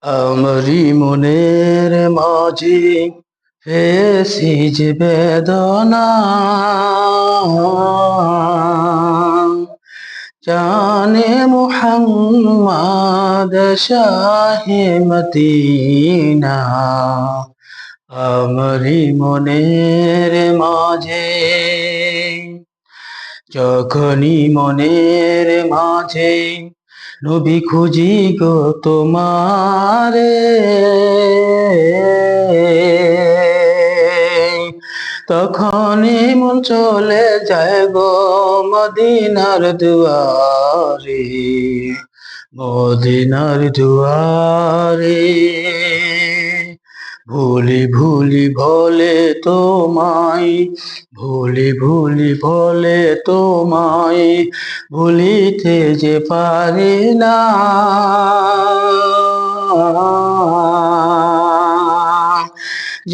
আমারি মনের মাঝে ফেসি যে বেদনা, জানে মুহাম্মদ শাহে মদিনা। আমারি মনের মাঝে, যখনই মনের মাঝে নবী খুঁজি গো তোমারে, তখনই মন চলে যায় গো মদিনার দুয়ারে, মদিনার দুয়ারে। ভুলি ভুলি ভোলে তোমায়, ভুলি ভুলি ভোলে তোমায়, ভুলিতে যে পারি না।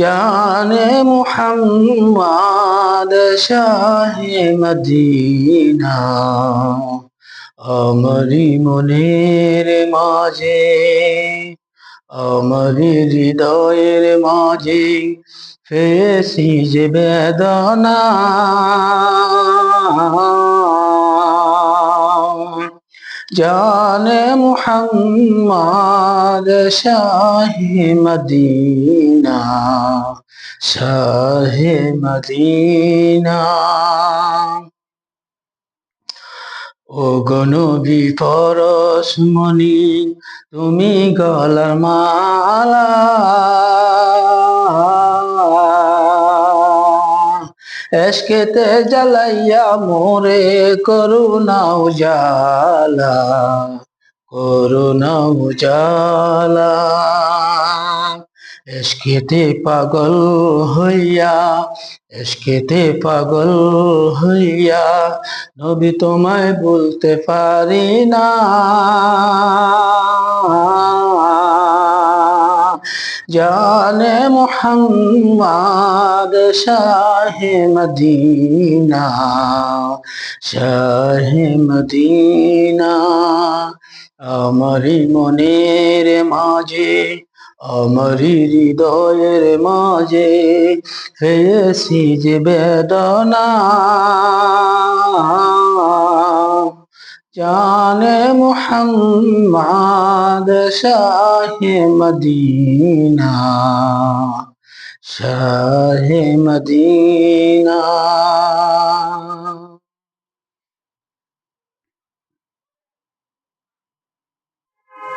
জানে মুহাম্মদ শাহে মদিনা। আমারি মনের মাঝে, আমারি হৃদয়ের মাঝে ফেসি যে বেদনা, জানে মুহাম্মদ শাহে মদিনা, শাহে মদিনা। ও গো নবী পরশমণি, তুমি গলার মালা, এশকেতে জ্বালাইয়া মোরে করুণা উজালা, করুণা উজালা। এশকেতে পাগল হইয়া, এশকেতে পাগল হইয়া নবী তোমায় বলতে পারি না। জানে মুহাম্মদ শাহে মদিনা, শাহে মদিনা। আমারি মনের মাঝে, আমারি হৃদয়ের মাঝে ফেসি যে বেদনা, জানে মুহাম্মদ শাহে মদিনা, শাহে মদিনা।